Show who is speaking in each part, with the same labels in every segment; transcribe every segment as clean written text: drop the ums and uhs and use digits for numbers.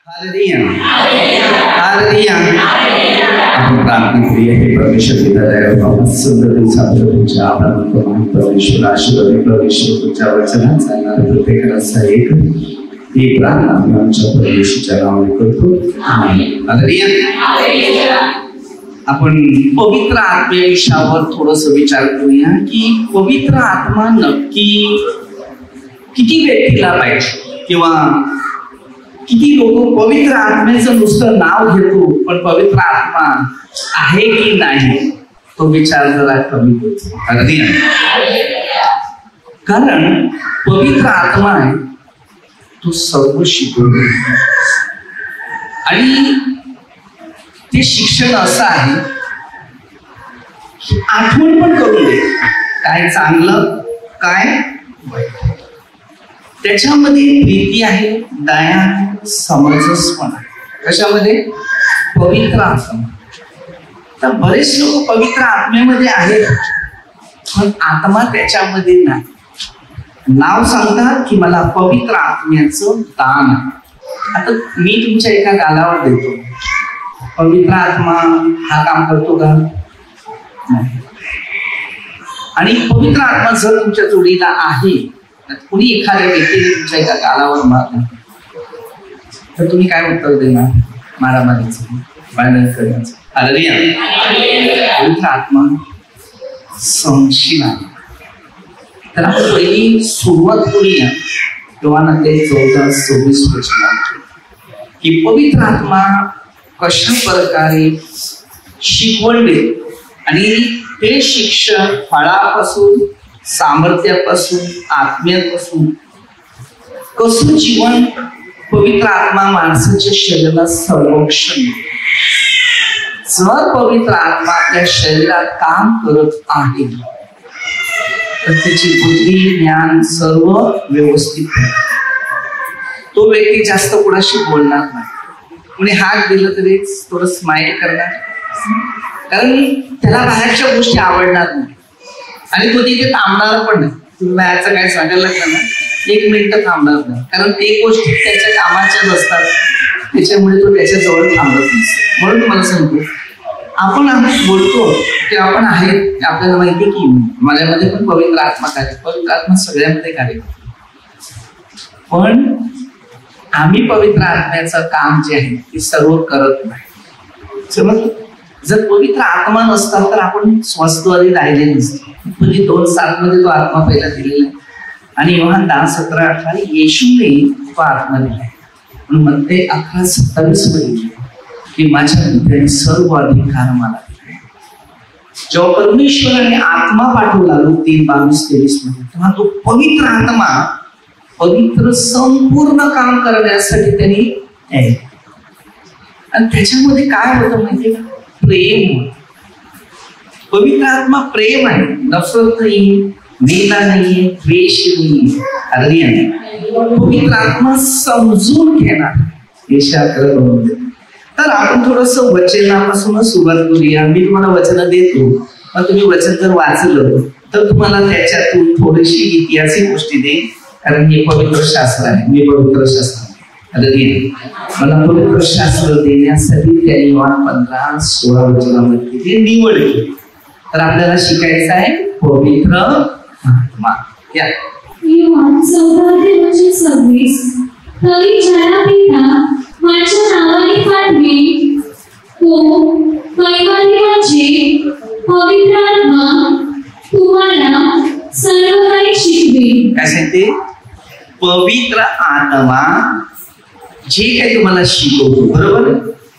Speaker 1: Hallelujah hallelujah. आपण प्रार्थना करूया। हे परमेश्वर पिता दयाळू सुंदर दिवसात तुमच्या आपण परमेश्वर आशीर्वाद परमेश्वर तुमच्या वचनात चालणार प्रत्येकाला सहाय्य ही प्रार्थना आमच्या परमेश्वराच्या नावाने करतो आमेन। हालेलुया। आपण पवित्र आत्म्याविषयावर थोडस विचार करूया की पवित्र आत्मा नक्की किती व्यक्तीला पाहिजे किंवा किती लोक पवित्र आत्म्याचं नुसतं नाव घेतो पण पवित्र आत्मा आहे की नाही तो विचार जरा कमी होतो। कारण पवित्र आत्मा आहे तो सर्व शिकवतो आणि ते शिक्षण असं आहे की आठवण पण करून दे काय चांगलं काय वाईट। त्याच्यामध्ये प्रीती आहे, दया आहे, समंजसपणा। कशामध्ये? पवित्र आत्मा। तर बरेच लोक पवित्र आत्म्यामध्ये आहेत पण आत्मा त्याच्यामध्ये नाही। नाव सांगतात की मला पवित्र आत्म्याचं दान आहे। आता मी तुमच्या एका गालावर देतो, पवित्र आत्मा हा काम करतो का? नाही। आणि पवित्र आत्मा जर तुमच्या जोडीला आहे, कुणी एखाद्या व्यक्तीने तुमच्या एका गालावर मारलं तर तुम्ही काय उत्तर देणार? मारामारीचं, भांडण करण्याचं। हालेलुया। पवित्र आत्मा संशील आहे। तर आपण पहिली सुरुवात करूया योहान 14:26 की पवित्र आत्मा कशा प्रकारे शिकवण देतो आणि ते शिक्षण फळापासून, सामर्थ्यापासून, आत्म्यापासून कसं जीवन पवित्र आत्मा माणसाच्या शरीराला संरक्षण। जर पवित्र आत्मा आपल्या शरीरात काम करत आहे तर त्याची बुद्धी, ज्ञान सर्व व्यवस्थित आहे। तो व्यक्ती जास्त कोणाशी बोलणार नाही, कोणी हात दिलं तरी थोडं स्माइल करणार, कारण त्याला बाहेरच्या गोष्टी आवडणार नाही आणि तो तिथे थांबणार पण नाही। तुम्ही बाहेरचं काय सांगायला लागलं ना, 1 मिनिट थांबणार नाही, कारण ते गोष्टी त्याच्या कामाच्याच असतात, त्याच्यामुळे तो त्याच्या जवळ थांबत नसतो। म्हणून तुम्हाला सांगतो, आपण बोलतो की आपण आहे, आपल्याला माहिती की माझ्यामध्ये पण पवित्र आत्मा कार्य, पवित्र आत्मा सगळ्यामध्ये कार्य, पण आम्ही पवित्र आत्म्याचं काम जे आहे ते सर्व करत नाही। समज जर पवित्र आत्मा नसता तर आपण स्वस्तवादी राहिले नसतो। 2:7 मध्ये तो आत्मा पहिला दिलेला आहे आणि योहान 10:17-18 येशूने तो आत्मा दिला आहे। म्हणून म्हणते 11:27 मध्ये की माझ्या पित्याने सर्व अधिकार मला दिले। जेव्हा परमेश्वराने आत्मा पाठवला 3:22-23 मध्ये, तेव्हा तो पवित्र आत्मा पवित्र संपूर्ण काम करण्यासाठी त्यांनी आहे। आणि त्याच्यामध्ये काय होतं माहितीये का? प्रेम। पवित्र आत्मा प्रेम आहे, नफरत नाही, निंदा नाही, द्वेष नाही। हालेलुया। पवित्र आत्मा समजून घेणार। तर आपण थोडस वचनापासूनच सुरुवात करूया। मी तुम्हाला वचन देतो, पण तुम्ही वचन जर वाचलं तर तुम्हाला त्याच्यातून थोडीशी ऐतिहासिक गोष्टी देईल, कारण हे पवित्र शास्त्र आहे। मी पवित्र शास्त्र मला पवित्र शास्त्र देण्यासाठी त्यांनी योहान 15:16 वचनामध्ये ते निवड केली। तर आपल्याला शिकायचं आहे पवित्र आत्मा। या
Speaker 2: योहान 14:26 तरी ज्याला पिता माझ्या नावाने पाठवे तो कैवल्याचे पवित्र आत्मा तुम्हाला सर्व काही शिकवेल।
Speaker 1: काय सांगते? पवित्र आत्मा जे काही तुम्हाला शिकवतो, बरोबर,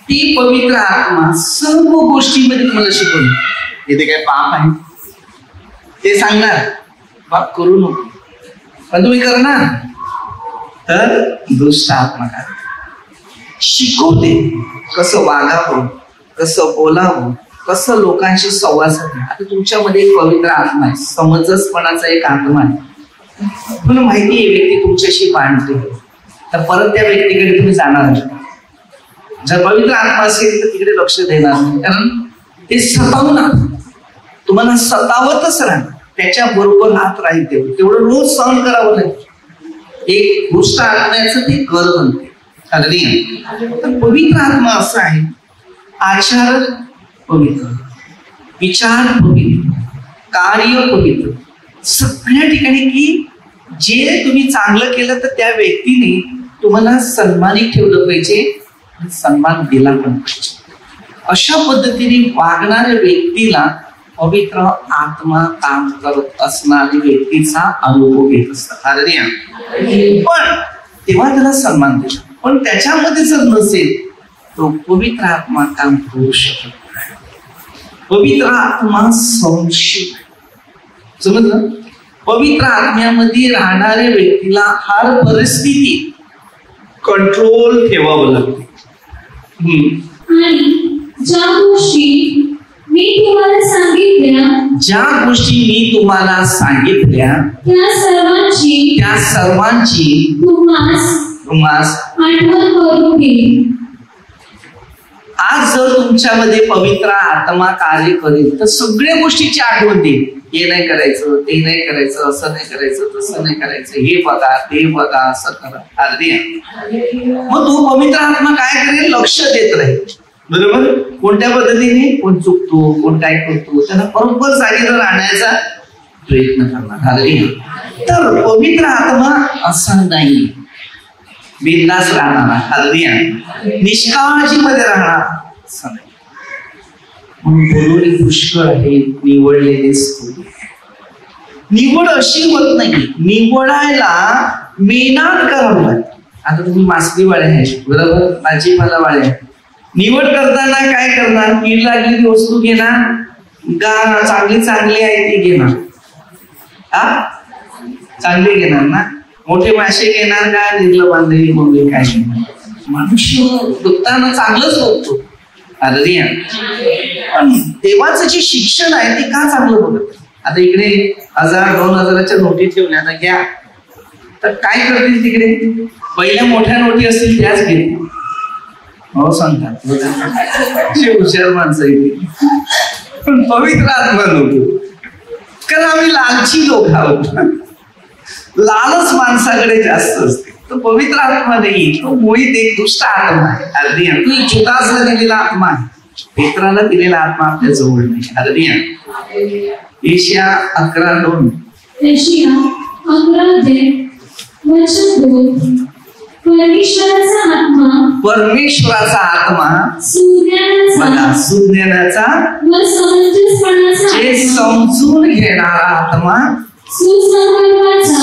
Speaker 1: ती पवित्र आत्मा सर्व गोष्टींमध्ये तुम्हाला शिकवतो। इथे काय पाप आहे ते सांगणार, पाप करू नको, पण तुम्ही करणार तर दुष्ट आत्मा काय शिकवते, कसं वागावं, कसं बोलावं, कसं लोकांशी संवाद साधावा। आता तुमच्यामध्ये एक पवित्र आत्मा आहे, समंजसपणाचा एक आत्मा आहे। तुम्हाला माहिती आहे व्यक्ती तुमच्याशी भांडते तर परत त्या व्यक्तीकडे तुम्ही जाणार नाही। जर पवित्र आत्मा असेल तर तिकडे लक्ष देणार नाही, कारण ते सतावणार, तुम्हाला सतावतच राहणार, त्याच्या बरोबर हात राहील तेवढं रोज सहन करावं लागेल। एक दुष्ट आत्म्याचं ते घर बनते। तर पवित्र आत्मा असा आहे, आचार पवित्र, विचार पवित्र, कार्य पवित्र, सगळ्या ठिकाणी की जे तुम्ही चांगलं केलं तर त्या व्यक्तीने तुम्हाला सन्मानित ठेवलं पाहिजे, सन्मान दिला पण पाहिजे. अशा पद्धतीने वागणाऱ्या व्यक्तीला पवित्र आत्मा काम करत असणाऱ्या व्यक्तीचा अनुभव येत असतात. पण तेव्हा त्याला सन्मान देतात. पण त्याच्यामध्ये जर नसेल तो पवित्र आत्मा काम करू शकत नाही. पवित्र आत्मा संशय, समजलं? पवित्र आत्म्यामध्ये राहणाऱ्या व्यक्तीला हर परिस्थिती कंट्रोल ठेवावं लागते.
Speaker 2: आणि ज्या गोष्टी मी तुम्हाला सांगितल्या त्या सर्वांची तुम्हास आठवण करून दे. आज जर तुमच्यामध्ये पवित्र आत्मा कार्य करेल तर सगळ्या गोष्टीची आठवण देईल. हे नाही करायचं, ते नाही करायचं, असं नाही करायचं, तसं नाही करायचं, हे बघा, ते बघा, असं करा. मग तो पवित्र आत्मा काय करेल? लक्ष देत राहील. बरोबर? कोणत्या पद्धतीने कोण चुकतो, कोण काय करतो, त्याला बरोबर जागेवर आणण्याचा प्रयत्न करणार. तर पवित्र आत्मा असा नाही, बिनधास्त राहणारा, निष्काळजीमध्ये राहणार असं नाही. म्हणून पुष्कळ आहे निवडलेले. निवड अशी होत नाही, निवडायला मेहनत करावं लागते. आता तुम्ही मासळीवाळे आहे, बरोबर, भाजीपालावाळे आहे, निवड करताना काय करणार? कीड लागलेली वस्तू घेणार का चांगली चांगली आहे ती घेणार? चांगली घेणार ना. मोठे मासे घेणार का निर्ल बांधलेली कोंबडी काय घेणार? मनुष्य बघताना चांगलंच बघतो. पण देवाचं जे शिक्षण आहे ते का चांगलं बघत? आता इकडे 1000-2000च्या नोटी ठेवल्या ना, घ्या, तर काय करतील तिकडे? पहिल्या मोठ्या नोटी असतील त्याच घेतील. हो सांगतात हुशार माणसं येतील. पण पवित्र आत्मा नको, कारण आम्ही लालची लोक आहोत. लालच माणसाकडे जास्त असते. तो पवित्र आत्मा नाही, तो मुळीत एक दुष्ट आत्मा आहे. तो जुदासला दिलेला आत्मा आहे, पेत्राला दिलेला आत्मा आपल्या जवळ नाही. एशिया 11:2 परमेश्वराचा आत्मा सुज्ञानाचा जे समजून घेणारा आत्मा, सुसंकल्पाचा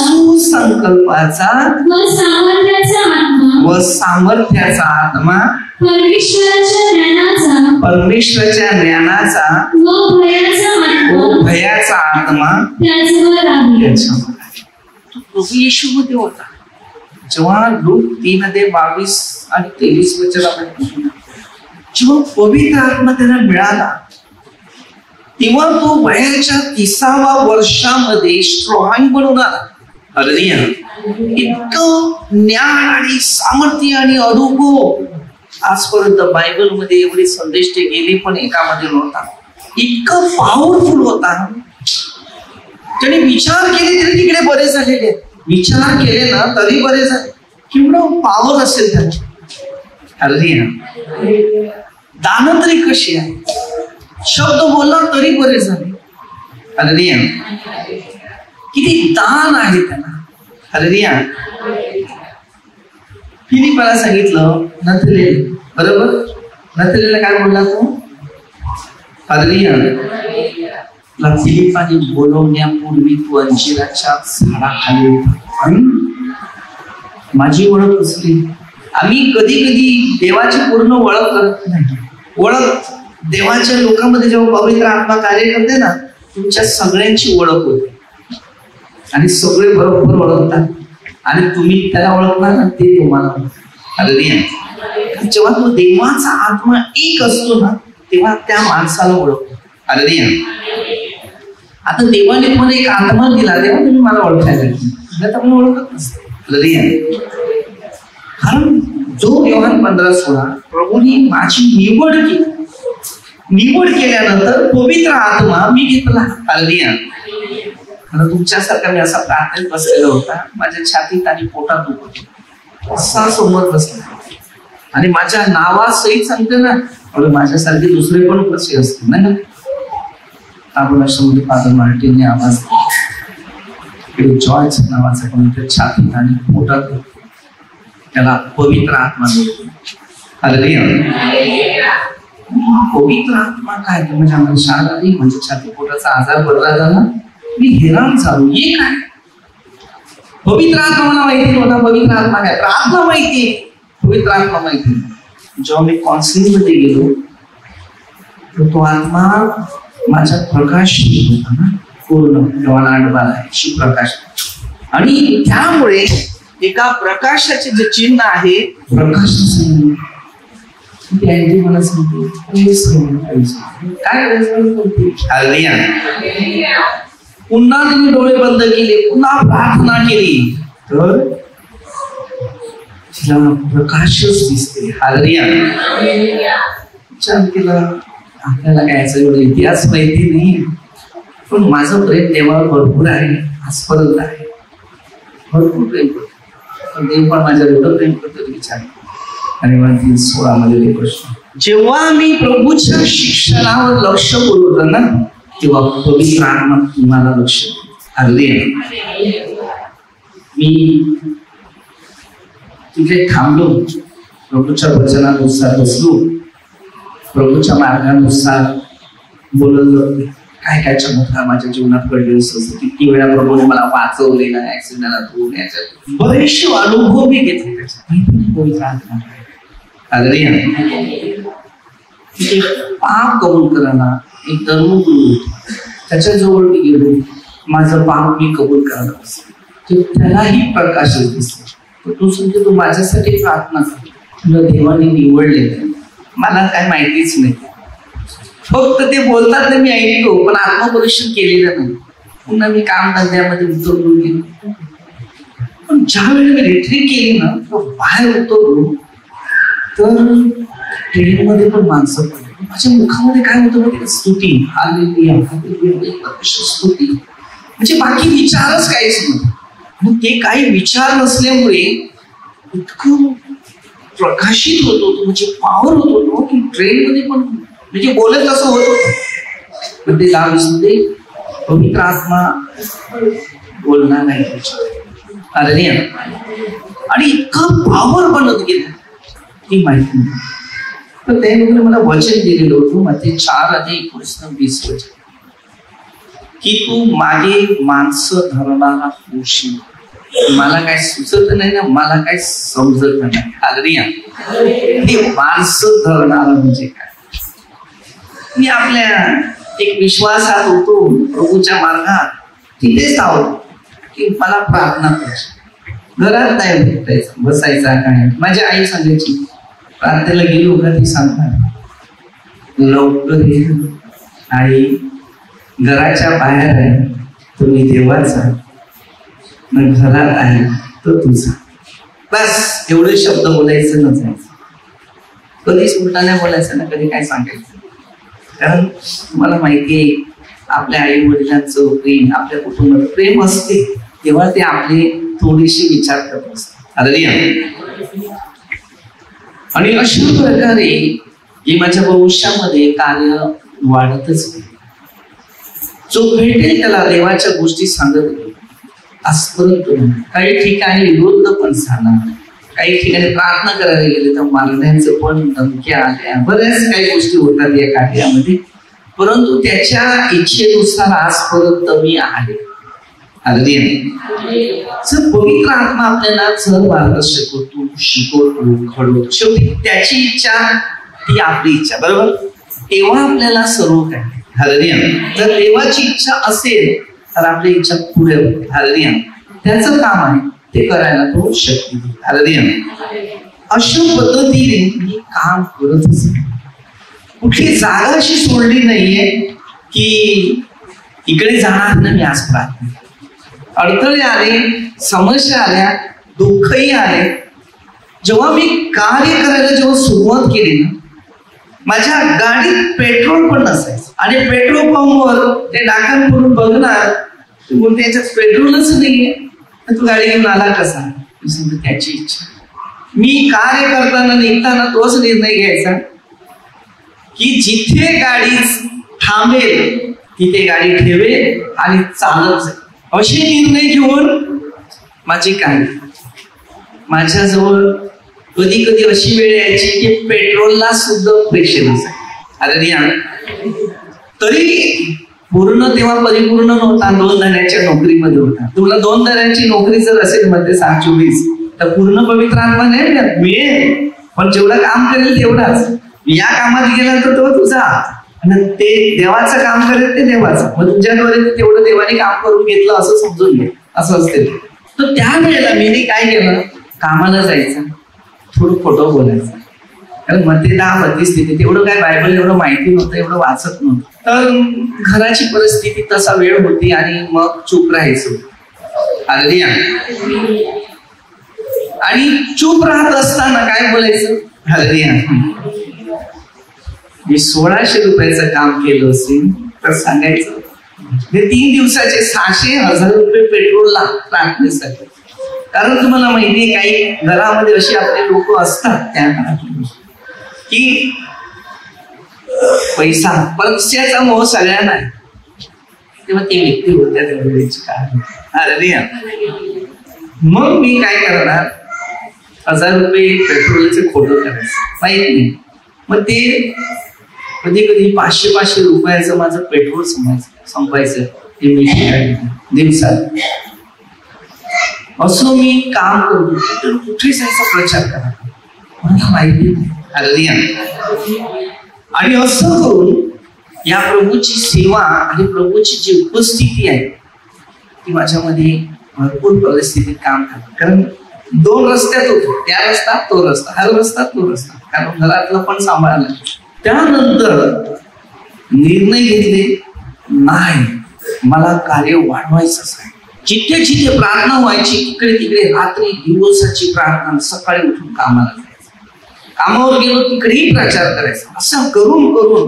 Speaker 2: व सामर्थ्याचा आत्मा, परमेश्वराच्या ज्ञानाचा व भयाचा आत्मा प्रभू येशूमध्ये होता. जेव्हा लूक 3:22 आणि 23 वचन जेव्हा पवित्र आत्मा त्यांना मिळाला तेव्हा तो वयाच्या 30व्या वर्षामध्ये स्ट्रॉंग बनून आला. इतकं ज्ञान आणि सामर्थ्य आणि अनुभव आजपर्यंत बायबल मध्ये एवढे संदेश ते गेले पण एकामध्ये नव्हता. इतकं पॉवरफुल होता. त्याने विचार केले तरी तिकडे बरे झालेले, विचार केले ना तरी बरे झाले. केवढं पॉवर असेल त्याची. दान तरी कशी आहे, शब्द बोलला तरी बरे झाले. किती दान आहे त्यांना. फिलिपाला सांगितलं नथलेल, बरोबर, नथलेलला काय बोलला तो? फिलिपाने बोलवण्यापूर्वी तू अंजिराच्या झाडाखाली होता. माझी ओळख असली. आम्ही कधी कधी देवाची पूर्ण ओळख करत नाही. ओळख देवाच्या लोकांमध्ये जेव्हा पवित्र आत्मा कार्य करते ना, तुमच्या सगळ्यांची ओळख होते आणि सगळे बरोबर ओळखतात आणि तुम्ही त्याला ओळखणार ना ते तुम्हाला ओळखतात. जेव्हा तो देवाचा आत्मा एक असतो ना तेव्हा त्या माणसाला ओळखतो. आता देवाने मला एक आत्मा दिला तेव्हा तुम्ही मला ओळखायला लागले, ओळखत नसते. कारण जो योहान 15:16 प्रभूने माझी निवड केली, निवड केल्यानंतर पवित्र आत्मा मी घेतला. तुमच्यासारखा मी असा प्रार्थनेत बसलेला होता, माझ्या छातीत आणि पोटात दुखत होता, असा समोर बसला. आणि माझ्या नावासहित सांगते ना, माझ्यासारखे दुसरे पण कसे असतील नाही का. आपण अशामध्ये फादर मार्टिनने आवाज जॉयच नावाचा कोणत्या छातीत आणि पोटात त्याला पवित्र आत्मा मिळतो. पवित्र आत्मा काय म्हणजे आम्हाला शाळा आली म्हणजे छाती पोटाचा आजार बरा झाला, मी हैराण झालो हे काय. पवित्र आत्मा मला माहिती नव्हता. पवित्र आत्मा काय, आत्मा माहिती, पवित्र आत्मा माहिती. जेव्हा मी काउन्सिलिंग मध्ये गेलो तर तो आत्मा माझा प्रकाश होता ना, पूर्ण देवाला आडवाला आहे शिवप्रकाश. आणि त्यामुळे एका प्रकाशाचे जे चिन्ह आहे प्रकाश मला सांगते काय पुन्हा तिने डोळे बंद केले, पुन्हा प्रार्थना केली तर तिला प्रकाशच दिसते. विचार केला आपल्याला काय याचा एवढा इतिहास माहिती नाही, पण माझं प्रेम देवावर भरपूर आहे, आजपर्यंत आहे, भरपूर प्रेम करतो. पण देव पण माझ्या एवढं प्रेम करतो विचार. आणि 16 मध्ये प्रश्न, जेव्हा मी प्रभूच्या शिक्षणावर लक्ष पुरवतो ना तेव्हा पवित्र आत्मा तुम्हाला लक्ष मी तिथे थांबलो, प्रभूच्या वचनानुसार बसलो, प्रभूच्या मार्गानुसार बोलत काय काय चमत्कार माझ्या जीवनात घडले असं. किती वेळा प्रभूने मला वाचवलेला ऍक्सिडेंटातून बरेचसे अनुभव मी घेतले त्याच्या. पाप कबूल करायला एक धर्मगुरू त्याच्याजवळ मी गेलो, माझं पाप मी कबूल करायला बसलो, त्यालाही प्रकाशच दिसतो. तू समजे तू माझ्यासाठी प्रार्थना कर, तुला देवाने निवडले, मला काय माहितीच नाही, फक्त ते बोलतात ना मी ऐकतो पण आत्मपरीक्षण केलेलं नाही. पुन्हा मी काम धंद्यामध्ये उतरलो गेलो. पण ज्या वेळी मी रिट्रीट केली ना बाहेर उतरलो तर ट्रेनमध्ये पण माणसं पडली. माझ्या मुखामध्ये काय होतं माहिती, स्तुती, हालेलुया, स्तुती, म्हणजे बाकी विचारच काहीच नव्हतं. आणि ते काही विचार नसल्यामुळे इतकं प्रकाशित होत होतो, म्हणजे पॉवर होत होतो की ट्रेन मध्ये पण म्हणजे बोलत असं होत होतं. पण ते लावले पवित्र आत्मा बोलणार नाही आणि इतकं पॉवर बनत गेलं ही माहिती नाही. तर त्या लोकांनी मला वचन दिलेलं होतं मध्ये 4:19-20 वचन की तू मागे माणसं धरणारा होशील. मला काय सुचत नाही ना, मला काय समजत नाही. हे माणसं धरणारा म्हणजे काय. मी आपल्या एक विश्वासात होतो, प्रभूच्या मार्गात तिथेच आहोत की मला प्रार्थना करायची, घरात नाही भेटायचं बसायचा काय. माझी आई सांगायची प्रार्थनेला गेलो का ती सांगणार लवकर ये आई, घराच्या बाहेर आहे तुम्ही देवाचा, मग घरात आहे तो तुझा. बस एवढे शब्द बोलायचं नसायचं, कधीच उलटा नाही बोलायचं ना, कधी काय सांगायचं. कारण तुम्हाला माहिती आहे आपल्या आई वडिलांचं प्रेम, आपल्या कुटुंबात प्रेम असते तेव्हा ते आपले थोडेसे विचार करत असतात. आणि अशा प्रकारे हे माझ्या भविष्यामध्ये कार्य वाढतच जो भेटेल त्याला देवाच्या गोष्टी सांगत आजपर्यंत. काही ठिकाणी विरोध पण झाला, काही ठिकाणी प्रार्थना करायला गेले तर मारण्याचं पण धमक्या आल्या, बऱ्याच काही गोष्टी होतात या कार्यामध्ये. परंतु त्याच्या इच्छेनुसार आजपर्यंत मी आहे. जर पवित्र आत्मा आपल्याला जर मार्गदर्शक होतो, शिकवतो, घडवतो, शेवटी त्याची इच्छा ती आपली इच्छा, बरोबर. तेव्हा आपल्याला सर्व काय. जर देवाची इच्छा असेल तर आपली इच्छा पुढे होते. त्याचं काम आहे ते करायला तो शक्ती देईल. अशा पद्धतीने मी काम करत असेल, कुठली जागा अशी सोडली नाहीये की इकडे जाणार ना मी आज प्रार्थना. अडथळे आले, समस्या आल्या, दुःखही आले. जेव्हा मी कार्य करायला जेव्हा सुरुवात केली ना, माझ्या गाडीत पेट्रोल पण नसायचं आणि पेट्रोल पंपवर ते डाकण करून बघणार त्याच्यात पेट्रोलच नाहीये, तू गाडी घेऊन आला कसा. त्याची इच्छा मी कार्य करताना निघताना तोच निर्णय घ्यायचा की जिथे गाडी थांबेल तिथे गाडी ठेवेल आणि चालत जाईल। असे निर्णय घेऊन माझी गाडी, माझ्याजवळ कधी कधी अशी वेळ यायची की पेट्रोलला सुद्धा पैसे नसायचे। अरे तरी पूर्ण तेव्हा परिपूर्ण नव्हता, 2 धड्याच्या नोकरीमध्ये होता। तुला 2 धड्याची नोकरी जर असेल मध्ये 7-24 तर पूर्ण पवित्र आत्मा नाही मिळेल, पण जेवढं काम करेल तेवढाच। या कामात गेला तर तो तुझा, आणि ते देवाचं काम करेल ते देवाचं, मग तुझ्याद्वारे तेवढं देवाने काम करून घेतलं असं समजून घे, असं असते। तर त्यावेळेला मी काय केलं, कामाला जायचं, थोडं खोटं बोलायचं, कारण मते स्थिती तेवढं काय बायबल एवढं माहिती नव्हतं, एवढं वाचत नव्हतं, तर घराची परिस्थिती तसा वेळ होती आणि मग चूप राहायचो। हालेलुया। आणि चूप राहत असताना काय बोलायचं, हालेलुया, मी 1600 रुपयाचं काम केलं असेल तर सांगायचं हे 3 दिवसाचे 600,000 रुपये पेट्रोलला टाकण्यासाठी। कारण तुम्हाला माहितीये काही घरामध्ये अशी आपले लोक असतात त्या की पैशाचा मोह सगळ्यांना आहे, तेव्हा ती व्यक्ती होत्या त्यावेळेची काय। अरे मग मी काय करणार, 1000 रुपये पेट्रोलचे खोटं करायचं माहित नाही, मग ते कधी कधी 500 रुपयाचं माझं पेट्रोल संपायचं ते मी दिवसात। असं मी काम करून कुठे जायचा प्रचार करा मला माहिती नाही। आणि असं करून या प्रभूची सेवा आणि प्रभूची जी उपस्थिती आहे ती माझ्यामध्ये भरपूर परिस्थितीत काम करते। कारण 2 रस्त्यात होतो, त्या रस्ता तो रस्ता, हा रस्ता तो रस्ता, कारण घरातलं पण सांभाळलं। त्यानंतर निर्णय घेतले, नाही मला कार्य वाढवायचंच आहे। जिथे जिथे प्रार्थना व्हायची तिकडे तिकडे रात्री दिवसाची प्रार्थना, सकाळी उठून कामाला जायचं, कामावर गेलो तिकडेही प्रचार करायचा। असं करून करून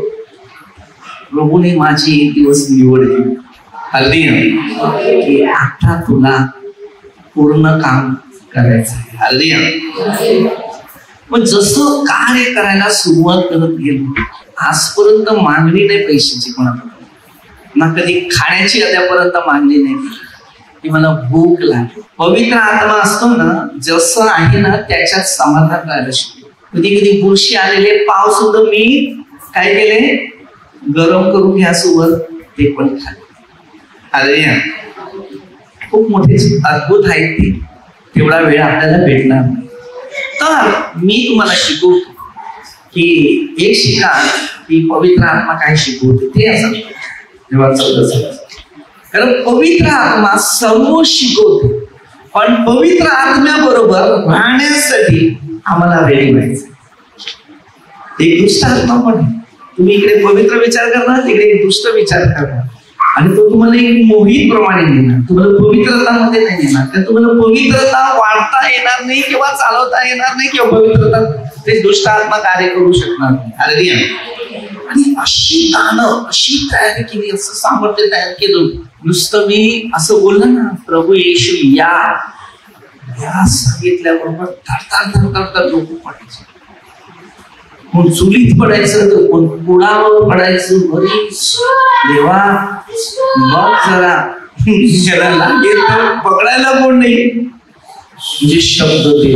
Speaker 2: प्रभूने माझी एक दिवस निवड केली, हालेलुया, की आता तुला पूर्ण काम करायचं आहे। हालेलुया। मग जसं कार्य करायला सुरुवात करत गेलो, आजपर्यंत मागणी नाही पैशाची कोणाकडे, ना कधी खाण्याची अद्यापर्यंत मागणी नाही की मला भूक लागली। पवित्र आत्मा असतो ना, जसं आहे ना त्याच्यात समाधान राहायला शिकलो। कधी कधी बुरशी आलेले पाव सुद्धा मी काय केले, गरम करून घ्यासोबत ते पण खाल्ले। हालेलुया। खूप मोठे अद्भुत आहेत ते, तेवढा वेळ आपल्याला भेटणार नाही। तर मी तुम्हाला शिकवतो की एक शिका की पवित्र आत्मा काय शिकवते ते असं देवाचं, कारण पवित्र आत्मा सर्व शिकवते, पण पवित्र आत्म्याबरोबर राहण्यासाठी आम्हाला रेडी व्हायचं। एक दुष्ट आत्मा पण आहे, तुम्ही इकडे पवित्र विचार करणार, तिकडे एक दुष्ट विचार करणार, आणि तो तुम्हाला एक मोहित प्रमाणे देणार, तुम्हाला पवित्रतामध्ये नाही येणार, तर तुम्हाला पवित्रता वाढता येणार नाही किंवा चालवता येणार नाही, किंवा पवित्रता ते दुष्ट आत्मा कार्य करू शकणार नाही। हालेलुया। आणि अशी दानं, अशी तयारी केली, असं सामर्थ्य तयार केलं, नुसतं मी असं बोललं ना, प्रभू येशू या सांगितल्याबरोबर धडधड लोक पडायचे, कोण चुलीत पडायचं तर कोण कुडावर पडायचं, देवा बघ जरा ज्याला लागेल तर पकडायला कोण नाही, म्हणजे शब्द ते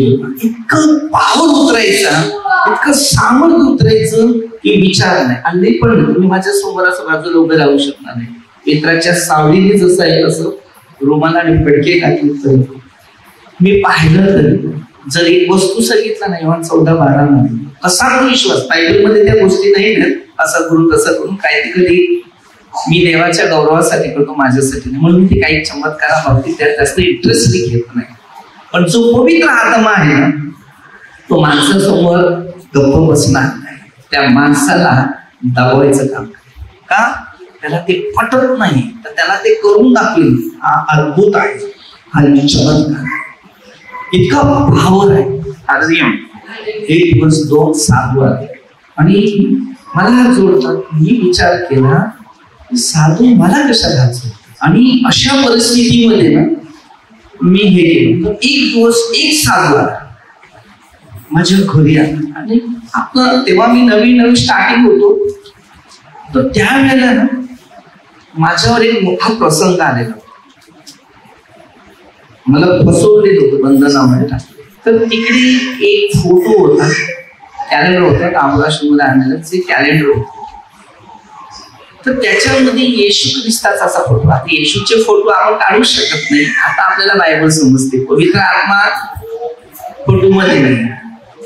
Speaker 2: इतकं पावर उतरायचा, इतकं सामर्थ्य उतरायचं की विचार नाही। आणि पण तुम्ही माझ्या समोर असं बाजूला उभे राहू शकणार नाही, मित्राच्या सावलीने जसं आहे तसं रुमाला आणि फडके घातले तर मी पाहिलं तरी जर एक वस्तू सांगितला नाही 14:12 मध्ये कसा विश्वास, बायबलमध्ये त्या गोष्टी नाही ना, असं करून तसं करून, काही कधी मी देवाच्या गौरवासाठी करतो, माझ्यासाठी नाही, म्हणून ते काही चमत्काराबाबतीत त्यात जास्त इंटरेस्टली घेत नाही। पण जो पवित्र आत्मा आहे ना, तो माणसासमोर गप्प बसणार नाही, त्या माणसाला दाबवायचं काम का, त्याला ते पटत नाही तर त्याला ते करून दाखवेल। हा अद्भुत आहे, हा चमत्कार इतका भावर आहे। हालेलुया। 1 दिवस 2 साधू आले आणि मला जोडतात, मी विचार केला साधू मला कशा घालतो, आणि अशा परिस्थितीमध्ये ना मी हे केलं। 1 दिवस 1 साधू आला माझ्या घरी आला. आणि आपलं तेव्हा मी नवीन स्टार्टिंग होतो, तर त्यावेळेला ना माझ्यावर एक मोठा प्रसंग आलेला. मला फसवलेलं होतं बंधनामध्ये टाकलं. तर तिकडे एक फोटो होता, कॅलेंडर होता, कामराष्ट्रमध्ये आणलेलं ते कॅलेंडर होतं. तर त्याच्यामध्ये येशू ख्रिस्ताचा असा फोटो. आता येशूचे फोटो आपण काढू शकत नाही. आता आपल्याला बायबल समजते, पवित्र आत्मा फोटो मध्ये नाही.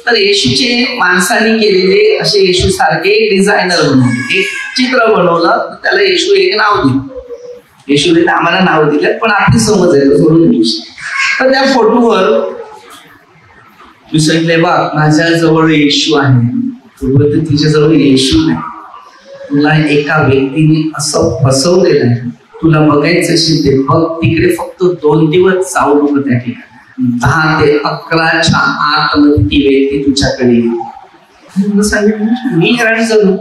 Speaker 2: तर येशूचे माणसाने केलेले असे येशू सारखे डिझायनर बनवले, एक चित्र बनवलं, त्याला येशू एक नाव दिलं. येशूने आम्हाला नाव दिलं, पण आपली समज आहे सोडून देऊ. तर त्या फोटोवर तू सांगितले, बा माझ्या जवळ येशू आहे, तुझ्या जवळ येशू नाही. तुला एका व्यक्तीने असं फसवलेलं आहे, तुला बघायचं असेल ते बघ, तिकडे फक्त 2 दिवस जाऊ नको त्या ठिकाणी, 10 ते 11च्या आतमध्ये ती व्यक्ती तुझ्याकडे येईल. सांगितलं मी हैराण झालो.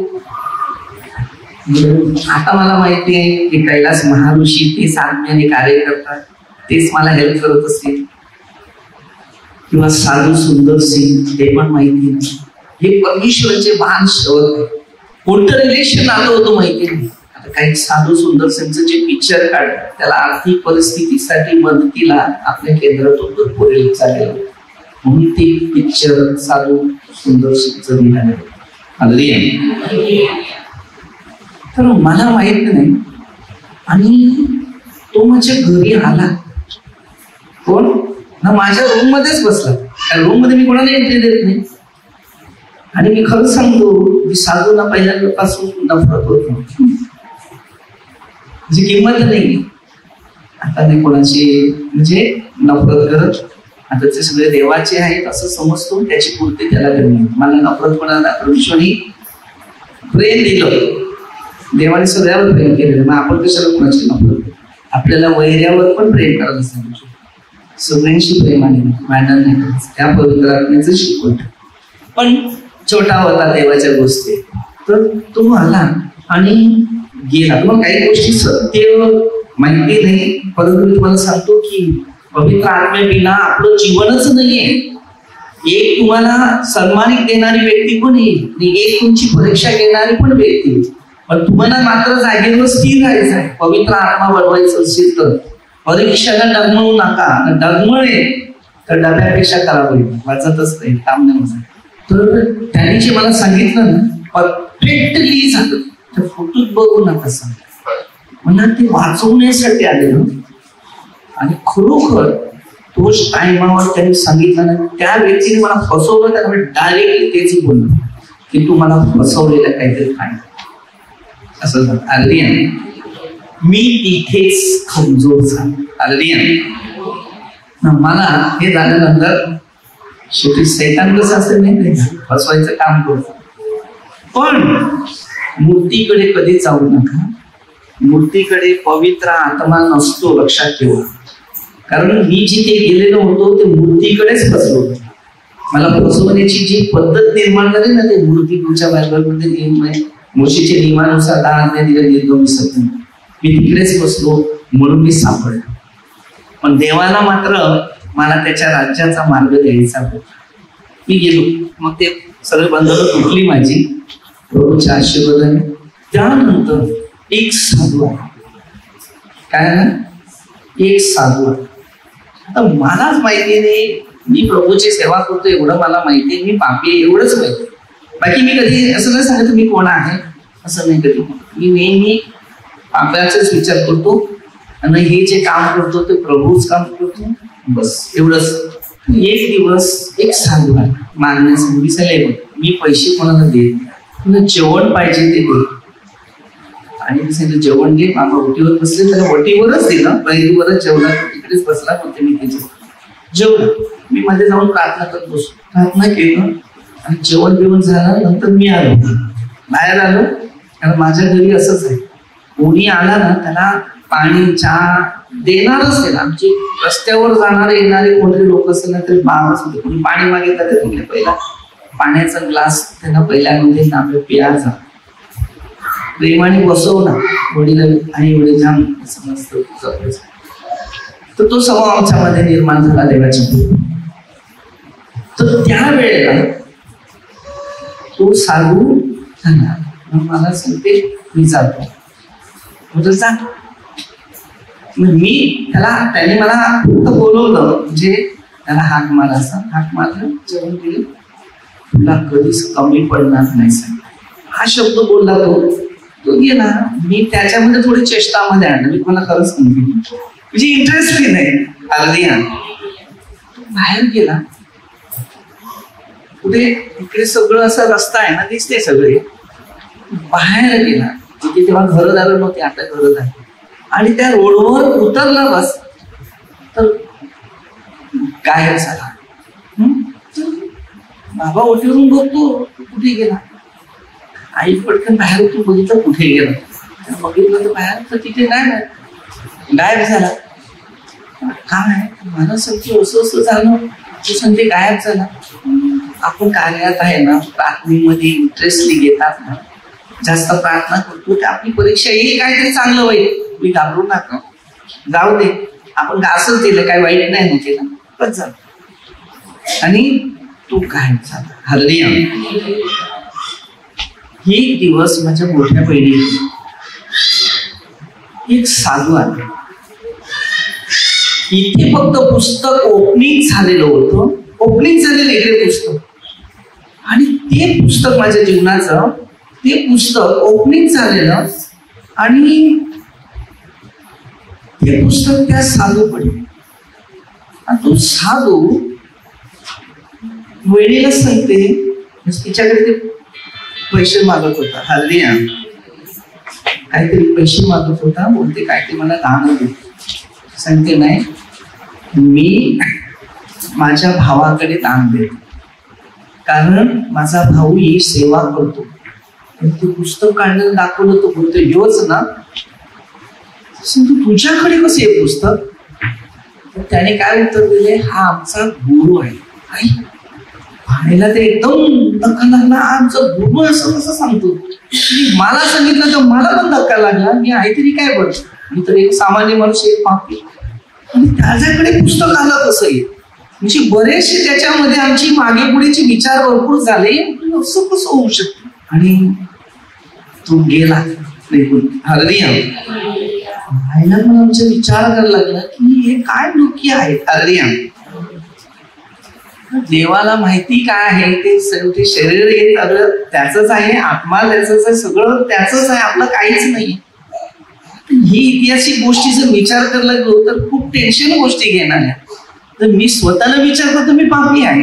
Speaker 2: आता मला माहिती आहे की कैलास महाऋषी तेच आत्म्याने कार्य करतात, तेच मला हेल्प करत असतील, किंवा साधू सुंदर सिंग ते पण माहिती नाही. हे परमेश्वराचे महान सेवक, कोणतं रिलेशन आलं होतं माहिती नाही. आता काही साधू सुंदर सिंगचं जे पिक्चर काढलं, त्याला आर्थिक परिस्थितीसाठी मदतीला आपल्या केंद्रातून भरपूर हेल्प झालेलं, म्हणून ते पिक्चर साधू सुंदर सिंगचं निघालं. तर मला माहित नाही, आणि तो माझ्या घरी आला. कोण ना माझ्या रूम मध्येच बसला. त्या रूम मध्ये मी कोणाला एंट्री देत नाही. आणि मी खरं सांगतो, मी साधूला पहिल्यांदापासून नफरत होत नव्हती, म्हणजे किंमत नाही. आता मी कोणाची म्हणजे नफरत करत, आता ते सगळे देवाचे आहेत असं समजतो, त्याची पूर्ती त्याला करणे. मला नफरत कोणाला, परमेश्वराने प्रेम दिलं, देवाने सगळ्यावर प्रेम केलेलं, मग आपण कशाला कोणाची नफरत. आपल्याला वैर्यावर पण प्रेम करायला सांगितलं, सगळ्यांशी प्रेमाने मॅडम नाही करायचं, त्या पवित्र आत्म्याचं शिकवण. पण छोटा होता देवाच्या गोष्टी, तर तो आला आणि गेला. मग काही गोष्टी सत्य माहिती नाही, परंतु मी तुम्हाला सांगतो की पवित्र आत्म्याविना आपलं जीवनच नाहीये. एक तुम्हाला सन्मानित देणारी व्यक्ती पण येईल, आणि एक तुमची परीक्षा घेणारी पण व्यक्ती येईल, पण तुम्हाला मात्र जागेवर स्थिर राहायचं आहे. पवित्र आत्मा बनवायचं असेल तर परीक्षेला डगमळू नका. डगमळे तर डब्यापेक्षा खराब होईल, वाचतच नाही, काम नाही होत. तर त्यांनी जे मला सांगितलं ना, परफेक्टली झालं. तर फोटोत बघू नका सांग, मला ते वाचवण्यासाठी आलेलं. आणि खरोखर तोच टाइमावर त्यांनी सांगितलं ना, त्या व्यक्तीने मला फसवलं, त्यामुळे डायरेक्टली तेच बोललं की तू मला फसवलेलं काहीतरी काय असं झालं. आर्यन मी तिथेच कमजोर झालो. आर्यन मला हे झाल्यानंतर शेवटी सैतान कसं असेल नाही, फसवायचं काम करतो. पण मूर्तीकडे कधी जाऊ नका. मूर्तीकडे पवित्र आत्मा नसतो, लक्षात ठेवा. कारण मी जिथे गेलेलो होतो ते मूर्तीकडेच फसलो होतो. मला फसवण्याची जी पद्धत निर्माण झाली ना, ते मूर्ती तुमच्या बायबलमध्ये नियम आहे, मोशेच्या नियमानुसार 10 आज्ञा दिल्या, निर्गमन मी तिकडेच बसलो, म्हणून मी सापडलो. पण देवाला मात्र मला त्याच्या राज्याचा मार्ग द्यायचा होता. मी गेलो, मग ते सगळे बंधनं तुटली माझी प्रभूच्या आशीर्वादाने. त्यानंतर एक साधू आहे, काय ना, एक साधू आहे. आता मलाच माहिती नाही, मी प्रभूची सेवा करतो एवढं मला माहिती, मी पापी आहे एवढंच माहिती. बाकी मी कधी असं नाही सांगत मी कोण आहे, असं नाही कधी. मी नेहमी पापाचाच विचार करतो, आणि हे जे काम करतो ते प्रभूच काम करतो, बस एवढंच. एक दिवस एक साधू आहे मागण्यासाठी, विचारले मी पैसे कोणाला देत नाही, तुला जेवण पाहिजे ते दे. आणि मी सांगितलं जेवण घे. मामा ओटीवर बसले, त्याला ओटीवरच दिलं, पहिलीवरच जेवला, तिकडेच बसला होते. मी त्याच्या जेवण मी मध्ये जाऊन प्रार्थना करत बसलो, प्रार्थना केलं, आणि जेवण बिवण झालं. नंतर मी आलो, बाहेर आलो, कारण माझ्या घरी असंच आहे, कोणी आला ना त्याला पाणी चहा देणारच आहे. आमची रस्त्यावर जाणारे येणारे कोणते लोक असेल ना तरी मागच होते, कोणी पाणी मागितलं तर तुम्ही पहिला पाण्याचा ग्लास त्यांना पहिल्यामध्ये आपल्या पियाचा, प्रेमाने बसव ना, वडील आणि एवढे जाम समजतं. तर तो स्वभाव आमच्यामध्ये निर्माण झाला देवाच्या. तर त्यावेळेला तो साधू झाला. मला सांगते मी जातो. म्हणजे जा. मी त्याने मला फक्त बोलवलं, म्हणजे त्याला हाक मारा, असा हाक मारलं, जेवण केलं, तुला कधीच कमी पडणार नाही सांग, हा शब्द बोलला तो गेला. मी त्याच्यामध्ये थोडी चेष्टामध्ये आणलं. मी मला खरंच सांगते म्हणजे इंटरेस्ट बी नाही. अर्धी बाहेर गेला. पुढे इकडे सगळं असं रस्ता आहे ना, दिसते सगळे. बाहेर गेला तिथे तेव्हा घरदार नव्हते, आता घरच आहे. आणि त्या रोडवर उतरला बस तर गायब झाला. बाबा ओटीवरून बघतो कुठे गेला. आई पटकन बाहेर उठून बघितलं कुठे गेला. बघितलं तर बाहेर तर तिथे गायब झाला. काय मला सांगते असं असं झालं. तू सांगते गायब झाला. आपण कार्यात आहे ना, प्रार्थनेमध्ये इंटरेस्टली घेतात ना, जास्त प्रार्थना करतो की आपली परीक्षा येईल, काहीतरी चांगलं होईल. मी घाबरू नका, जाऊ दे, आपण असंच दिलं, काही वाईट नाही ना केलं, बस झालं. आणि तू गायब झाला. हरण्या एक दिवस माझ्या मोठ्या बहिणी एक साधू आले. इथे फक्त पुस्तक ओपनिंग झालेलं होतं, ओपनिंग झालेलं इकडे पुस्तक. आणि ते पुस्तक माझ्या जीवनाचं, ते पुस्तक ओपनिंग झालेलं आणि ते पुस्तक त्या साधू पडले. आणि तो साधू वहिनीला सांगते, तिच्याकडे ते पैसे मागत होता. हल्ली काहीतरी पैसे मागत होता. बोलते काय ते मला दान दे. सांगते नाही, मी माझ्या भावाकडे दान देतो, कारण माझा भाऊ ही सेवा करतो. ते पुस्तक काढण्याला दाखवलं तो बोलतो योच ना. तुझ्याकडे कसं आहे पुस्तक. त्याने काय उत्तर दिले, हा आमचा गुरु आहे. पाहायला ते एकदम धक्का लागला. आमचा गुरु असं कसं सांगतो. मला सांगितलं तर मला पण धक्का लागला. मी आहे तरी काय बघ, मी तर एक सामान्य माणूस, एक पापी. आणि त्याच्याकडे पुस्तक आलं कसं आहे. म्हणजे बरेचसे त्याच्यामध्ये आमची मागे पुढेचे विचार भरपूर झाले. असं कसं होऊ शकतं. आणि तो गेला. हरण्या व्हायला पण आमचा विचार करायला लागला की हे काय लोकी आहेत. हरण्या देवाला माहिती काय आहे, ते शेवटी शरीर हे सगळं त्याचंच आहे, आत्मा त्याचंच आहे, सगळं त्याचंच आहे, आपलं काहीच नाही. ही ऐतिहासिक गोष्टी जर विचार करायला लागलो तर खूप टेन्शन गोष्टी घेणार आहे. तर मी स्वतःला विचार करतो मी पापी आहे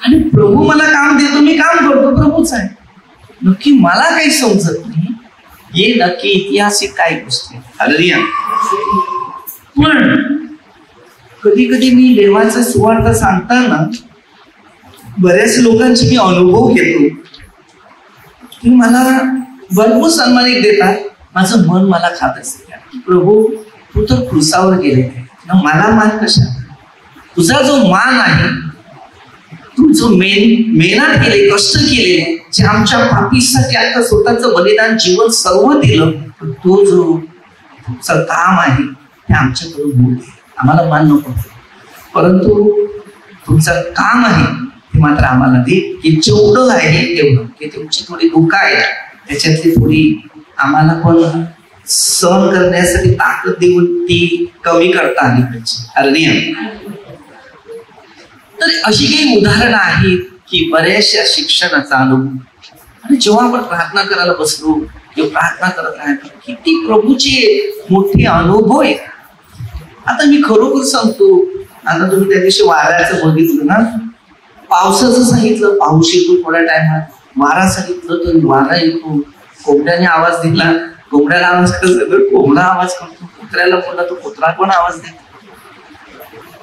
Speaker 2: आणि प्रभू मला काम देतो, मी काम करतो, प्रभूच आहे. नक्की मला काही समजत नाही हे नक्की ऐतिहासिक काही गोष्टी. हालेलुया. पण कधी कधी मी देवाचा सुवार्ता सांगताना बऱ्याच लोकांचे मी अनुभव घेतो की मला भरपूर सन्मानित देतात. माझं मन मला खात असते, प्रभू तू तर क्रुसावर गेले ना, मला मान कशा. तुझा जो मान आहे, तू जो मेहनत केले, कष्ट केले, जे आमच्या पापीसाठी आता स्वतःचं बलिदान जीवन सर्व दिलं, तो जो तुमचं काम आहे ते आमच्याकडून होऊ दे. आम्हाला मान नको, परंतु तुमचं काम आहे ते मात्र आम्हाला दे. की जेवढं आहे तेवढं, की तुमची थोडी दुःख आहे त्याच्यातली थोडी आम्हाला पण सहन करण्यासाठी ताकद देऊन ती कमी करता आली पाहिजे. हरण्या. तर अशी काही उदाहरणं आहेत की बऱ्याचशा शिक्षणाचा अनुभव. आणि जेव्हा आपण प्रार्थना करायला बसलो किंवा प्रार्थना करत राहतो, किती प्रभूचे मोठे अनुभव आहेत. आता मी खरोखर सांगतो, आता तुम्ही त्या दिवशी वाऱ्याचं बघितलं ना, पावसाचं सांगितलं पाऊस येतो थोड्या टायमात, वारा सांगितलं तर वारा येतो, कोंबड्याने आवाज दिला कोंबड्याला आवाज करतो, कोंबडा आवाज करतो, कुत्र्याला बोलला तो कुत्रा पण आवाज देतो.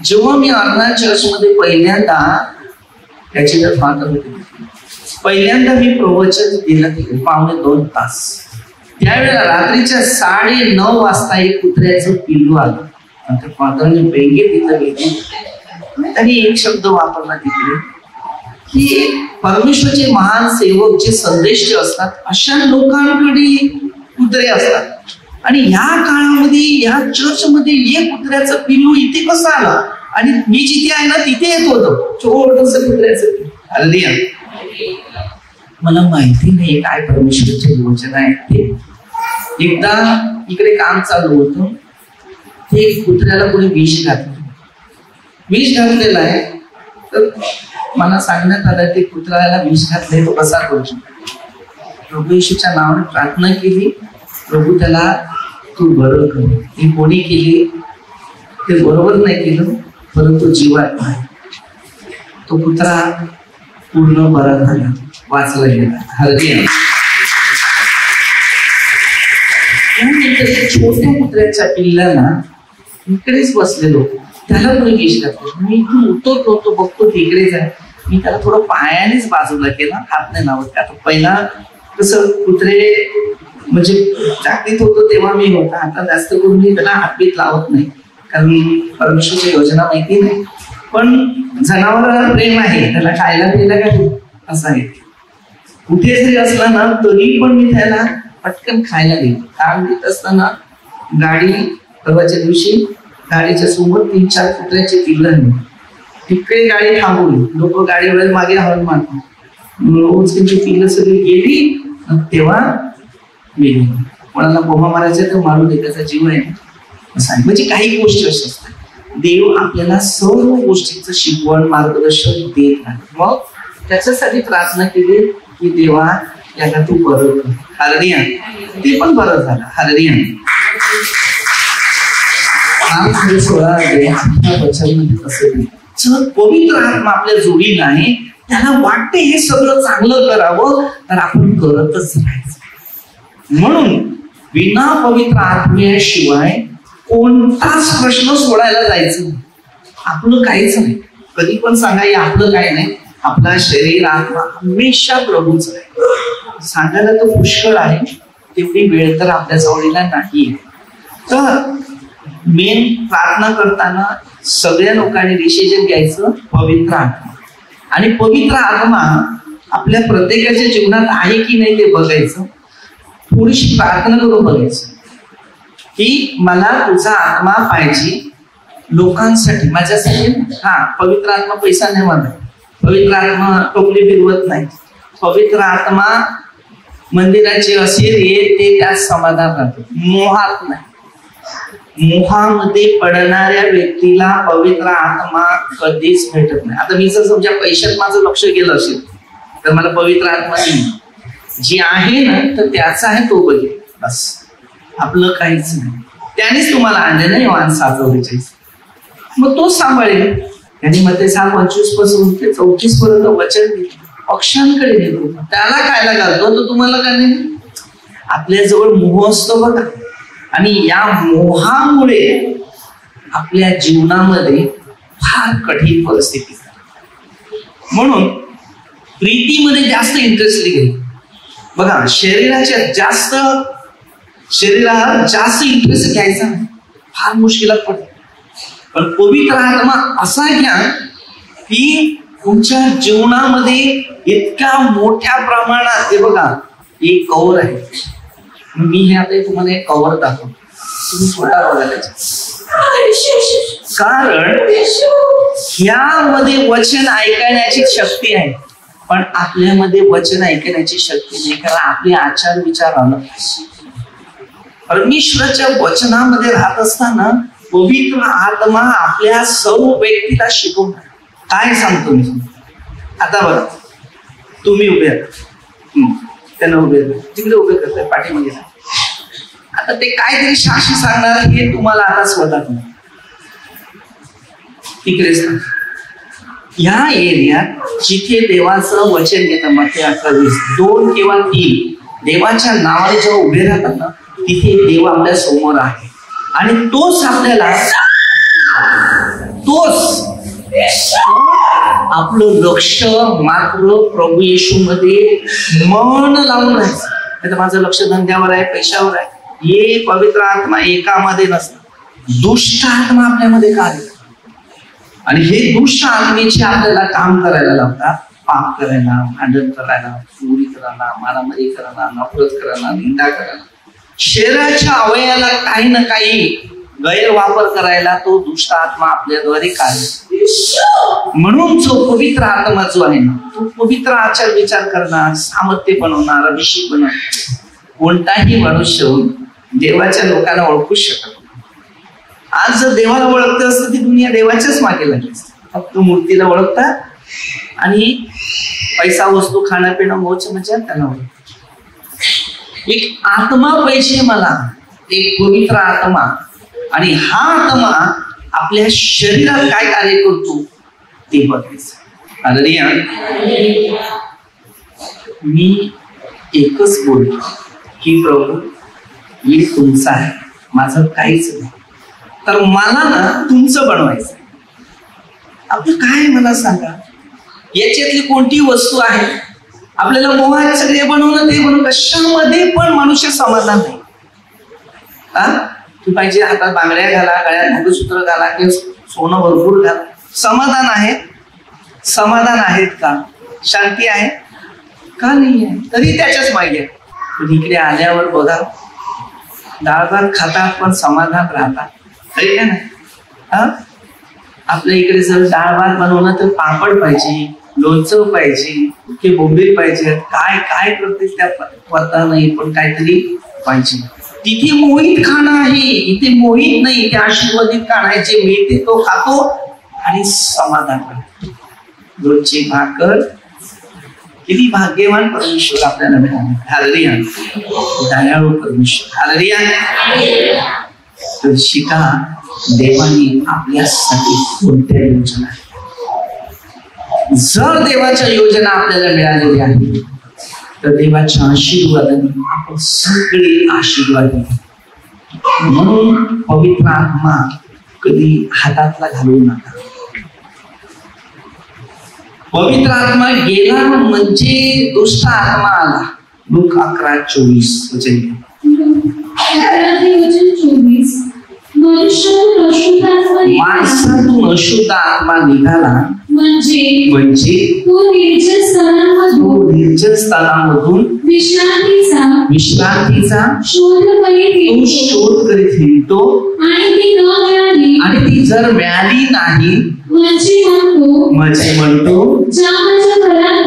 Speaker 2: जेव्हा मी अर्नाळ चर्चमध्ये पहिल्यांदा त्याची जर फादर होते, पहिल्यांदा मी प्रवचन दिलं तिकडे 2.25 तास. त्यावेळेला रात्रीच्या 9:30 वाजता एक कुत्र्याचं पिल्लू आलं. आणि फादरने बेंगे तिथं घेतली. त्यांनी एक शब्द वापरला तिकडे की परमेश्वरचे महान सेवक जे संदेश असतात अशा लोकांकडे कुत्रे असतात. आणि या काळामध्ये या चर्चमध्ये एक कुत्र्याचं पिल्लू इथे कसं आलं आणि मी जिथे आहे ना तिथे येत होतो छोटस कुत्र्याचं. हल्ली मला माहिती नाही काय परमेश्वराची योजना आहे ते. एकदा इकडे काम चालू होतं, ते कुत्र्याला कोणी विष घातलेलं आहे. तर मला सांगण्यात आलं ते कुत्र्याला विष घातलंय तो कसा करू शकतो. प्रभू येशूच्या नावाने प्रार्थना केली, प्रभू त्याला तू बरं कर. ती कोणी केली ते बरोबर नाही केलं, परंतु जीवात नाही. तो कुत्रा पूर्ण बरा झाला, वाचला गेला. हल्ली छोट्या कुत्र्याच्या पिल्लाला इकडेच बसलेलो, त्याला कोणी विष घातलं. मी इथून उतरतो होतो, बघतो तिकडेच आहे. मी त्याला थोडं पायानेच बाजूला केला, हात नाही लावत. आता पहिला कसं कुत्रे म्हणजे जागृत होतो तेव्हा मी होता, आता जास्त करून मी त्याला हातबीत लावत नाही, कारण परमेश्वराची योजना माहिती नाही. पण जनावरांना प्रेम आहे, त्याला खायला दिलं का असं आहे. कुठे जरी असला ना तरी पण मी त्याला पटकन खायला देतो. काम देत असताना गाडी परवाच्या दिवशी गाडीच्या समोर 3-4 कुत्र्याचे पिल्लं, तिकडे गाडी थांबवली. लोक गाडीवर मागे हॉर्न मारतात. रोज त्यांची पिल्लं सगळी गेली, तेव्हा गेली. कोणाला बोमा मारायचा तर मारू दे, त्याचा जीव आहे असं आहे. म्हणजे काही गोष्टी अशा असतात. देव आपल्याला सर्व गोष्टीचं शिकवण मार्गदर्शन देत नाही. मग त्याच्यासाठी प्रार्थना केली की देवा याला तू बरं कर. हालेलुया. ते पण बरं झालं. हालेलुया. 16 वचनामध्ये कसं जर पवित्र आत्मा आपल्या जोडी नाही, त्याला वाटते हे सगळं चांगलं करावं तर आपण करतच राहायचं. म्हणून विना पवित्र आत्म्याशिवाय कोणताच प्रश्न सोडायला जायचं आपलं काहीच नाही. कधी पण सांगा आपलं काही नाही. आपला शरीर आत्मा हमेशा प्रभूच आहे. सांगायला तो पुष्कळ आहे, तेवढी वेळ तर आपल्या जवळीला नाही. तर मेन प्रार्थना करताना सगळ्या लोकांनी डिसिजन घ्यायचं पवित्र आत्मा. आणि पवित्र आत्मा आपल्या प्रत्येकाच्या जीवनात आहे की नाही ते बघायचं. थोडीशी प्रार्थना करून बघायचं की मला तुझा आत्मा पाहिजे लोकांसाठी, माझ्यासाठी. हा, पवित्र आत्मा पैसा नाही मागत, पवित्र आत्मा टोपली फिरवत नाही. पवित्र आत्मा मंदिराचे असेल ते त्यात समाधान राहतो, मोहात नाही. मोहामध्ये पडणाऱ्या व्यक्तीला पवित्र आत्मा कधीच भेटत नाही. आता मी जर समजा पैशात माझं लक्ष गेलं असेल तर मला पवित्र आत्मा नाही. जी आहे ना तर त्याचा आहे तो बघेल, बस. आपलं काहीच नाही. त्यानेच तुम्हाला आणले नाही Yohana 6:44. मग तो सांभाळेल. त्यांनी मध्ये 6:25 पासून ते 34 पर्यंत वचन दिले, पक्ष्यांकडे नेतो, त्याला खायला घालतो. तो तुम्हाला काय नाही. आपल्याजवळ मोह असतो बघा, आणि या मोहामुळे आपल्या जीवनामध्ये फार कठीण परिस्थिती. म्हणून प्रीतीमध्ये जास्त इंटरेस्ट घ्यायचा बघा. शरीराला जास्त इंटरेस्ट घ्यायचा फार मुश्किलात पडते. पण पवित्र आत्मा असा घ्या की तुमच्या जीवनामध्ये इतक्या मोठ्या प्रमाणात. हे बघा, हे कवर आहे. मी हे आता तुम्हाला एक कवर दाखवतो, तुम्ही स्वतः बघायला. कारण ह्यामध्ये वचन ऐकण्याची शक्ती आहे, पण आपल्यामध्ये वचन ऐकण्याची शक्ती नाही. कारण आपले आचार विचार आलं. परमेश्वराच्या वचनामध्ये राहत असताना पवित्र आत्मा आपल्या सर्व व्यक्तीला शिकवणार. काय सांगतो मी आता बघा, तुम्ही उभे आहात, त्यांना उभे तिकडे उभे करताय पाठीमागे. आता ते काहीतरी शास्त्री सांगणार हे तुम्हाला आता स्वतः तिकडेच. ह्या एरियात जिथे देवाचं वचन घेतं, मग 28 2 किंवा 3 देवाच्या नावाने जेव्हा उभे राहतात ना, तिथे देव आपल्या समोर आहे. आणि तोच आपल्याला आपलं लक्ष मात्र प्रभू येशू मध्ये मन लावून राहायचं. तर माझं लक्ष धंद्यावर आहे, पैशावर आहे. हे पवित्र आत्मा एकामध्ये नसतं. दुष्ट आत्मा आपल्यामध्ये कार्य, आणि हे दुष्ट आत्मेचे आपल्याला काम करायला लावतात. पाप करायला, भांडण करायला, चोरी करायला, मारामारी करायला, नफरत करायला, निंदा करायला. शरीराच्या अवयवाला काही ना काही गैरवापर करायला तो दुष्ट आत्मा आपल्याद्वारे कार्य. म्हणून जो पवित्र आत्मा जो आहे ना, तो पवित्र आचार विचार करणार, सामर्थ्य बनवणार, अभिषेक बनवणार. कोणताही मनुष्य देवाच्या लोकांना ओळखूच शकत नाही. आज जर देवाला ओळखतं असतं ती दुनिया देवाच्याच मागे लागली असते. फक्त मूर्तीला ओळखतात आणि पैसा वस्तू खाणं पिणं मोच म्हणजे त्यांना ओळखतात. एक आत्मा पाहिजे मला, एक पवित्र आत्मा. आणि हा आत्मा आपल्या शरीरात काय कार्य करतो ते बघायचं. हालेलुया. मी एकच बोलतो की प्रभू मी तुमचा आहे, माझं काहीच नाही, तर मला ना तुमचं बनवायचं. आपलं काय मला सांगा, याच्यातली कोणती वस्तू आहे आपल्याला मोहात सगळे बनवणं ते बनवून कशामध्ये पण मनुष्य समाधान नाही. तू पाहिजे हातात बांगड्या घाला, गळ्यात मंगळसूत्र घाला, किंवा सोनं भरपूर घाला, समाधान आहे? समाधान आहेत का? शांती आहे का? नाही आहे. तरी त्याच्याच मागे. पण इकडे आल्यावर बघा, डाळ भात खातात पण समाधान राहतात, आहे का नाही? आपल्या इकडे जर डाळ भात बनवलं तर पापड पाहिजे, लोणचं पाहिजे, की बोंबील पाहिजे, काय काय करते त्या पत्ता नाही, पण काहीतरी पाहिजे. तिथे मोहित खाणं आहे, इथे मोहित नाही, ते आशीर्वादित खाणं आहे. जे मिळते तो खातो आणि समाधान करतो. रोजची भाकर. किती भाग्यवान परमेश्वर आपल्याला मिळाले. हालेलुया. दयाळू परमेश्वर. हालेलुया. तर शिका, देवाने आपल्यासाठी कोणत्या योजना आहेत. जर देवाच्या योजना आपल्याला मिळालेल्या आहेत तर देवाच्या आशीर्वादाने आपण सगळे आशीर्वाद. म्हणून पवित्र आत्मा कधी हातातला घालवू नका. पवित्र आत्मा गेला म्हणजे दुष्ट आत्मा आला. लूक 11:24 वचन. माणसातून अशुद्ध आत्मा निघाला म्हणजे तो निर्जन स्थानामधून विश्रांतीचा शोध करीत हिंडतो आणि ती जर मिळाली नाही म्हणजे म्हणतो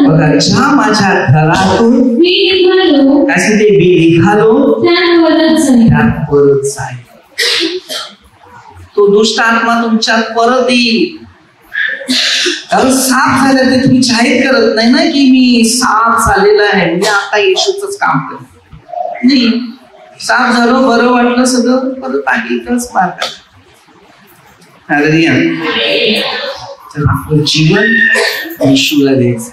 Speaker 2: बघा, ज्या माझ्या घरातून काय सांगते मी निघालो त्यात परत जाईल. तो दुष्ट आत्मा तुमच्यात परत येईल. कारण साफ झालं ते तुम्ही जाहीर करत नाही ना की मी साफ झालेला आहे, मी आता येशूच काम करत नाही. साफ झालं, बरं वाटलं, सगळं परत आगीतच मार्ग. हालेलुया. तर आपलं जीवन येशूला द्यायचं.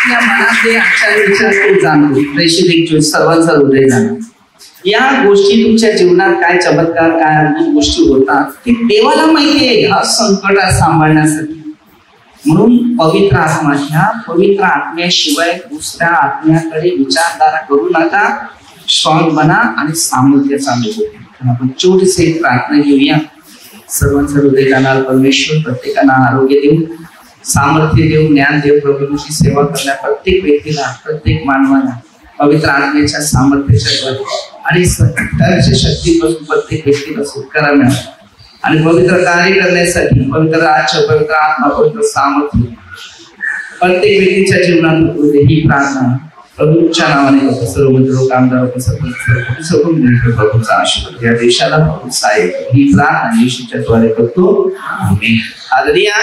Speaker 2: आपल्या मनातले आचार विचार जाणतो, प्रेषित सर्वांचा हृदय जाणतो. या गोष्टी तुमच्या जीवनात काय चमत्कार, काय अद्भुत गोष्टी होतात ते देवाला माहिती आहे. हा संकटात सांभाळण्यासाठी. म्हणून पवित्र आत्मा, ह्या पवित्र आत्म्याशिवाय दुसऱ्या आत्म्याकडे विचारधारा करू नका. स्ट्रॉंग बना आणि सामर्थ्य चालू होते. आपण छोटीशी एक प्रार्थना घेऊया. सर्वांचा हृदय जाणार परमेश्वर प्रत्येकाला आरोग्य देऊ, सामर्थ्य देऊ, ज्ञान देऊ. प्रभूची सेवा करण्या प्रत्येक व्यक्तीला, प्रत्येक मानवाला पवित्र आत्म्याच्या सामर्थ्याच्या आणि सत्याच्या शक्तीपासून प्रत्येक व्यक्तीला सुटकारा मिळाला. आणि पवित्र कार्य करण्यासाठी पवित्र राज्य, पवित्र आत्मा, पवित्र सामर्थ्य प्रत्येक व्यक्तीच्या जीवनात होते. ही प्रार्थना प्रभूच्या नावाने सर्व मंदिर कामदार प्रभूचा आशीर्वाद या देशाला प्रभू साहेब. ही प्रार्थना येशूच्या द्वारे करतो. आमेन. हालेलुया.